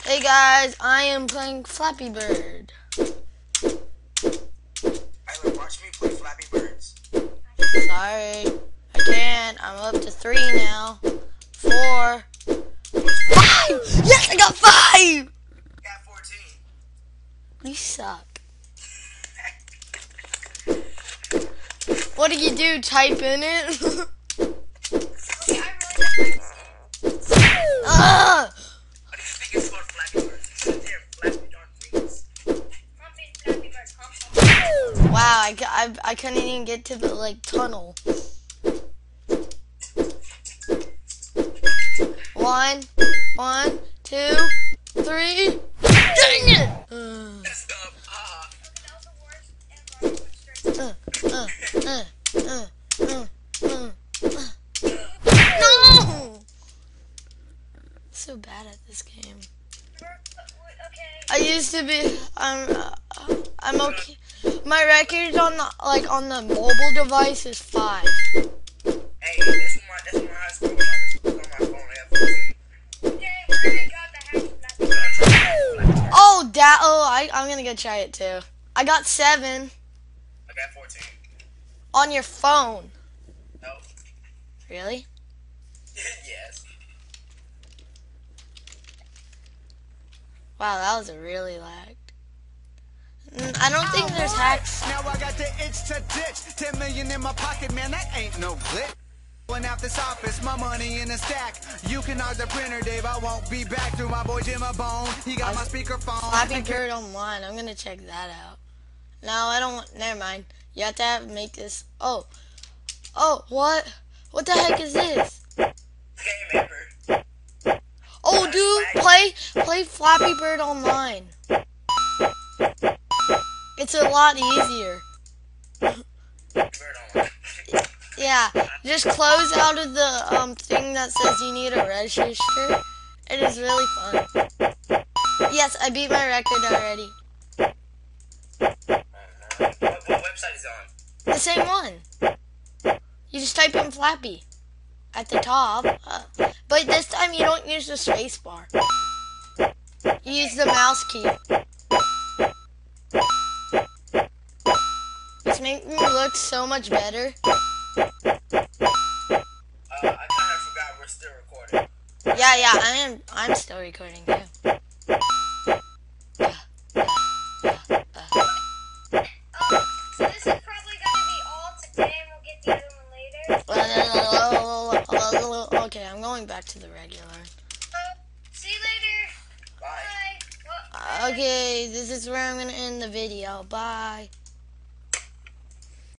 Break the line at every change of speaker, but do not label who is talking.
Hey guys, I am playing Flappy Bird.
Tyler, watch me play Flappy Birds.
Sorry, I can't. I'm up to 3 now. 4. 5! Yes, I got 5!
Got 14.
You suck. What do you do? Type in it?
Okay, I really
Ah!
What do you think it's called Flappy Birds? It's a damn flappy dark wings.
Humping Flappy Bird, hump.
Wow, I couldn't even get to the tunnel. 1, 2, 3. Dang it!
Messed up.
That was the worst
No! So bad at this game.
Okay.
I used to be. I'm okay. My record on the mobile device is 5.
Hey, that's my high score when I was on my phone. I have 14.
Okay, we're gonna got the hack Flappy Bird.
Oh, I'm gonna go try it too. I got 7
I got 14.
on your phone.
No.
Really?
Yes.
Wow, that was really lagged. I don't think there's hacks.
Now I got the itch to ditch. 10 million in my pocket, man, that ain't no glitch. Going out this office, my money in a stack. You can knock the printer, Dave. I won't be back through my boy Jim Bone. He got my speakerphone.
Flappy Bird online. I'm gonna check that out. No, I don't want. Never mind. You have to make this. Oh, what? What the heck is this?
Game member.
Oh, dude, play Flappy Bird online. It's a lot easier.
Bird online.
Yeah, just close out of the thing that says you need a register. It is really fun. Yes, I beat my record already.
What website is it on?
The same one. You just type in Flappy at the top. But this time you don't use the space bar. You use the mouse key. It's making me look so much better.
I kind of forgot we're still recording.
Yeah, I'm still recording too.
So this is probably gonna be all today, and we'll get the other one later.
Okay, I'm going back to the regular.
See you later.
Bye.
Bye. Well,
Okay, this is where I'm gonna end the video. Bye.